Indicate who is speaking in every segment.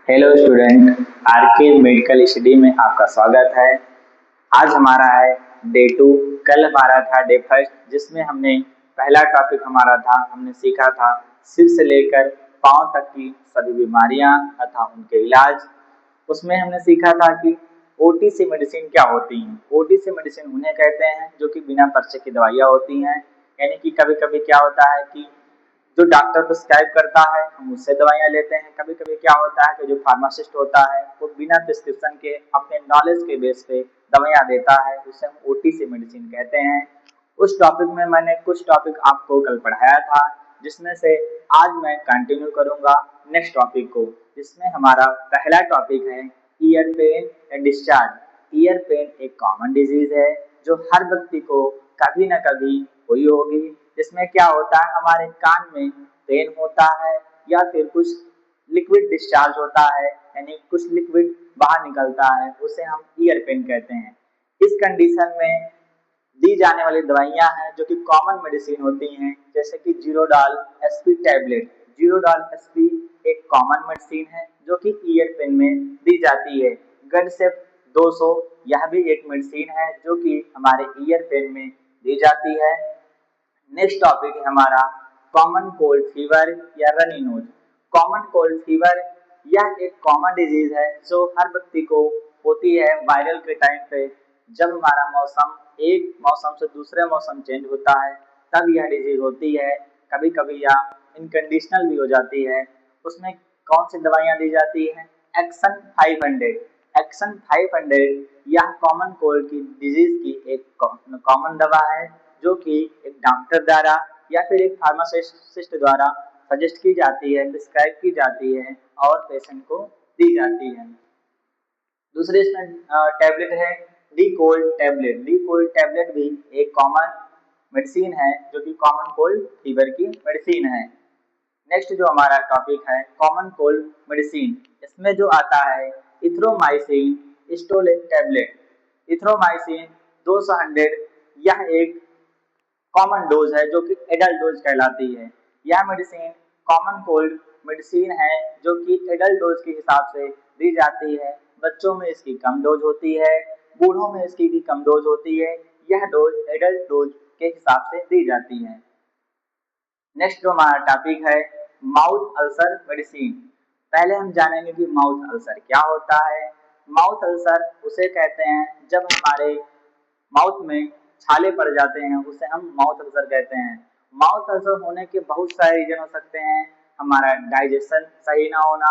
Speaker 1: Hello student, are के medical study में आपका स्वागत है। आज हमारा है डे 2। कल हमारा था डे फर्स्ट, जिसमें हमने पहला टॉपिक हमारा था, हमने सीखा था सिर से लेकर पाँव तक की सभी बीमारियां तथा उनके इलाज। उसमें हमने सीखा था कि ओटीसी मेडिसिन क्या होती हैं। ओटीसी मेडिसिन उन्हें कहते हैं जो कि बिना पर्चे की दवाइयाँ होती हैं। यानी कि कभी कभी क्या होता है कि जो डॉक्टर प्रिस्क्राइब करता है हम उससे दवाइयाँ लेते हैं। कभी कभी क्या होता है कि जो फार्मासिस्ट होता है वो बिना प्रिस्क्रिप्शन के अपने नॉलेज के बेस पे दवाइयाँ देता है, उसे हम ओटीसी मेडिसिन कहते हैं। उस टॉपिक में मैंने कुछ टॉपिक आपको कल पढ़ाया था, जिसमें से आज मैं कंटिन्यू करूंगा नेक्स्ट टॉपिक को, जिसमें हमारा पहला टॉपिक है ear pain and discharge. Ear pain एक कॉमन डिजीज है जो हर व्यक्ति को कभी ना कभी हुई होगी। इसमें क्या होता है, हमारे कान में पेन होता है या फिर कुछ लिक्विड डिस्चार्ज होता है, यानी कुछ लिक्विड बाहर निकलता है, उसे हम ईयर पेन कहते हैं। इस कंडीशन में दी जाने वाली दवाइयां हैं जो कि कॉमन मेडिसिन होती हैं, जैसे कि Zerodol SP tablet. Zerodol SP एक कॉमन मेडिसिन है जो कि ईयर पेन में दी जाती है। गडसेफ 200 यह भी एक मेडिसिन है जो कि हमारे ईयर पेन में दी जाती है। नेक्स्ट टॉपिक है हमारा कॉमन कोल्ड फीवर या runny nose. Common cold fever यह एक कॉमन डिजीज है जो हर व्यक्ति को होती है वायरल के टाइम पे। जब हमारा मौसम एक मौसम से दूसरे मौसम चेंज होता है तब यह डिजीज होती है। कभी कभी यह इनकंडीशनल भी हो जाती है। उसमें कौन सी दवाइयाँ दी जाती है? एक्शन 500। एक्शन 500 यह कॉमन कोल्ड की डिजीज की एक कॉमन दवा है जो कि एक डॉक्टर द्वारा या फिर एक फार्मासिस्ट द्वारा सजेस्ट की जाती है, प्रिस्क्राइब की जाती है और पेशेंट को दी जाती है। दूसरे इसमें टैबलेट है D cold tablet. D cold tablet भी एक कॉमन मेडिसिन है जो कि कॉमन कोल्ड फीवर की मेडिसिन है। नेक्स्ट जो हमारा टॉपिक है कॉमन कोल्ड मेडिसिन, इसमें जो आता है इथ्रोमाइसिन स्टोलेट टैबलेट। इथ्रोमाइसिन 200 यह एक कॉमन डोज है जो कि एडल्ट डोज कहलाती है। यह मेडिसिन कॉमन कोल्ड मेडिसिन है जो कि एडल्ट डोज के हिसाब से दी जाती है। बच्चों में इसकी कम डोज होती है, बूढ़ों में इसकी भी कम डोज होती है। यह डोज एडल्ट डोज के हिसाब से दी जाती है। नेक्स्ट जो हमारा टॉपिक है माउथ अल्सर मेडिसिन। पहले हम जानेंगे कि माउथ अल्सर क्या होता है। माउथ अल्सर उसे कहते हैं जब हमारे माउथ में छाले पड़ जाते हैं, उसे हम माउथ अल्सर कहते हैं। माउथ अल्सर होने के बहुत सारे रीजन हो सकते हैं। हमारा डाइजेशन सही ना होना,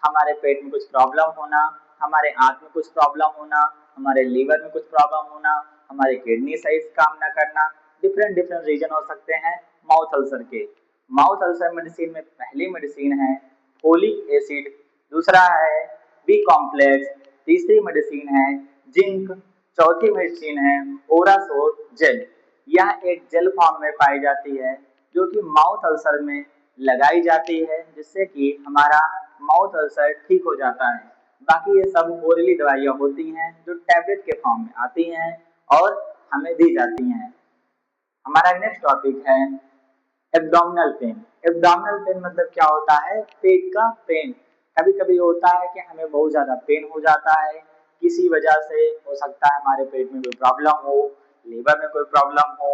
Speaker 1: हमारे पेट में कुछ प्रॉब्लम होना, हमारे आंत में कुछ प्रॉब्लम होना, हमारे लीवर में कुछ प्रॉब्लम होना, हमारे किडनी सही से काम ना करना। डिफरेंट डिफरेंट रीजन हो सकते हैं माउथ अल्सर के। माउथ अल्सर मेडिसिन में पहली मेडिसिन है फोलिक एसिड, दूसरा है बी कॉम्प्लेक्स, तीसरी मेडिसिन है जिंक, चौथी मेडिसिन है ओरासोल जेल। यह एक जेल फॉर्म में पाई जाती है जो कि माउथ अल्सर में लगाई जाती है, जिससे कि हमारा माउथ अल्सर ठीक हो जाता है। बाकी ये सब ओरली दवाइयाँ होती हैं जो टैबलेट के फॉर्म में आती हैं और हमें दी जाती हैं। हमारा नेक्स्ट टॉपिक है एब्डोमिनल पेन। एब्डोमिनल पेन मतलब क्या होता है? पेट का पेन। कभी कभी होता है कि हमें बहुत ज्यादा पेन हो जाता है, किसी वजह से हो सकता है हमारे पेट में कोई प्रॉब्लम हो, लीवर में कोई प्रॉब्लम हो,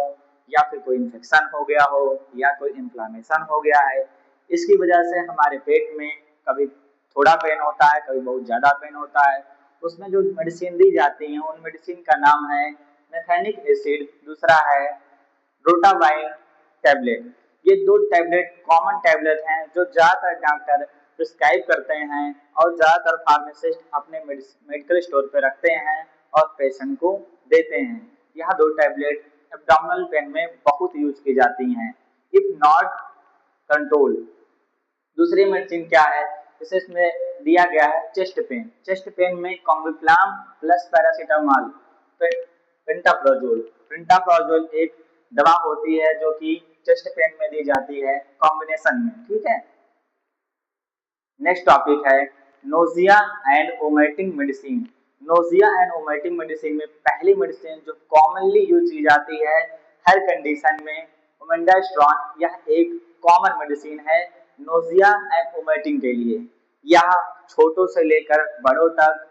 Speaker 1: या फिर कोई इन्फेक्शन हो गया हो, या कोई इन्फ्लामेशन हो गया है। इसकी वजह से हमारे पेट में कभी थोड़ा पेन होता है, कभी बहुत ज्यादा पेन होता है। उसमें जो मेडिसिन दी जाती है उन मेडिसिन का नाम है मेथेनिक एसिड, दूसरा है रोटावाइन टैबलेट। ये दो टैबलेट कॉमन टैबलेट हैं जो ज्यादातर डॉक्टर प्रिस्क्राइब करते हैं और ज्यादातर फार्मासिस्ट अपने मेडिकल स्टोर पे रखते हैं और पेशेंट को देते हैं। यह दो टैबलेट एब्डोमिनल पेन में बहुत यूज की जाती हैं। If not control. दूसरी मेडिसिन क्या है? जैसे इसमें दिया गया है चेस्ट पेन। चेस्ट पेन में Combiflam plus paracetamol, pantoprazole. Pantoprazole एक दवा होती है जो कि चेस्ट पेन में दी जाती है कॉम्बिनेशन में, ठीक है। नेक्स्ट टॉपिक है nausea and vomiting medicine. Nausea and vomiting medicine में पहली मेडिसिन जो कॉमनली यूज की जाती है हर कंडीशन में, ओमेंडास्ट्रॉन। यह एक कॉमन मेडिसिन है नोजिया एंड वोमिटिंग के लिए। यह छोटों से लेकर बड़ों तक,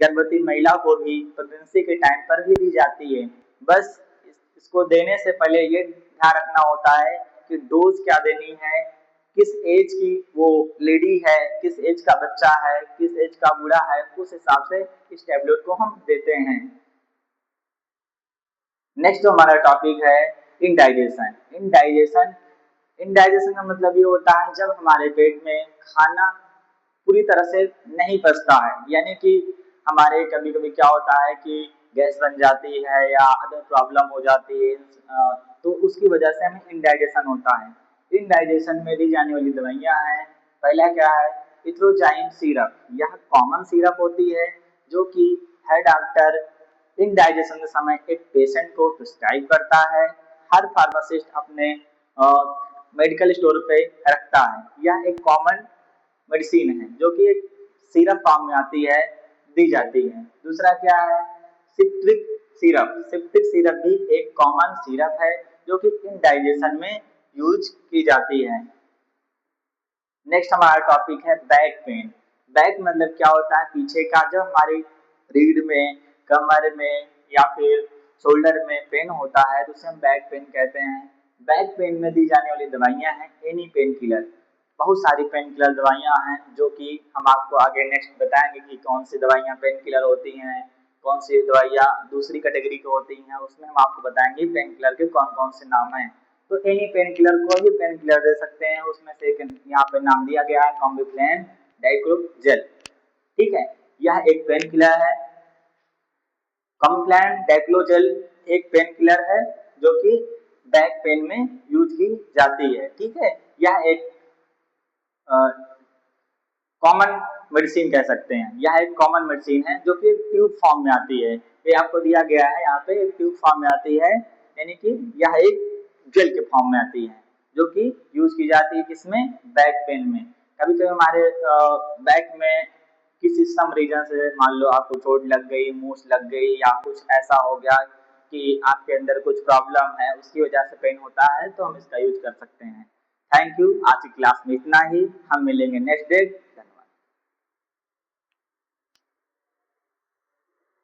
Speaker 1: गर्भवती महिला को भी प्रेगनेंसी के टाइम पर भी दी जाती है। बस इसको देने से पहले ये ध्यान रखना होता है कि डोज क्या देनी है, किस एज की वो लेडी है, किस एज का बच्चा है, किस एज का बूढ़ा है, उस हिसाब से इस टैबलेट को हम देते हैं। नेक्स्ट जो हमारा टॉपिक है इंडाइजेशन। इंडाइजेशन का मतलब ये होता है जब हमारे पेट में खाना पूरी तरह से नहीं पचता है, यानी कि हमारे कभी कभी क्या होता है कि गैस बन जाती है या अदर प्रॉब्लम हो जाती है, तो उसकी वजह से हमें इंडाइजेशन होता है। इंडाइजेशन में दी जाने वाली दवाइयाँ हैं, पहला क्या है इथ्रोजाइम सिरप। यह कॉमन सिरप होती है जो कि हर डॉक्टर इंडाइजेशन के समय एक पेशेंट को प्रिस्क्राइब करता है। हर फार्मासिस्ट अपने मेडिकल स्टोर पे रखता है। यह एक कॉमन मेडिसिन है जो कि एक सिरप फॉर्म में आती है, दी जाती है। दूसरा क्या है सिट्रिक सिरप। सिट्रिक सिरप भी एक कॉमन सिरप है जो कि इंडाइजेशन में यूज की जाती है। नेक्स्ट हमारा टॉपिक है बैक पेन। बैक मतलब क्या होता है पीछे का, जब हमारी रीढ़ में, कमर में या फिर शोल्डर में पेन होता है तो उसे हम बैक पेन कहते हैं। बैक पेन में दी जाने वाली दवाइयाँ हैं एनी पेन किलर। बहुत सारी पेन किलर दवाइयाँ हैं जो कि हम आपको आगे नेक्स्ट बताएंगे कि कौन सी दवाइयाँ पेन किलर होती हैं, कौन सी दवाइयाँ दूसरी कैटेगरी की होती हैं, उसमें हम आपको बताएंगे पेन किलर के कौन कौन से नाम हैं। तो एनी पेन किलर को भी पेन किलर दे सकते हैं, उसमें से एक यहाँ पे नाम दिया गया है कॉम्बिफ्लेन डाइक्लोजेल। ठीक है, यह एक पेन किलर है। कॉम्बिफ्लेन डाइक्लोजेल एक पेन किलर है जो कि बैक पेन में यूज की जाती है। ठीक है, यह एक कॉमन मेडिसिन कह सकते हैं। यह एक कॉमन मेडिसिन है जो कि ट्यूब फॉर्म में आती है। ये आपको दिया गया है यहाँ पे एक ट्यूब फॉर्म में आती है, यानी कि यह एक जेल के फॉर्म में आती है जो कि यूज की जाती है किसमें, बैक पेन में। कभी कभी हमारे बैक में किसी सम रीजन से मान लो आपको चोट लग गई, मूस लग गई या कुछ ऐसा हो गया कि आपके अंदर कुछ प्रॉब्लम है, उसकी वजह से पेन होता है, तो हम इसका यूज कर सकते हैं। थैंक यू, आज की क्लास में इतना ही। हम मिलेंगे नेक्स्ट डे।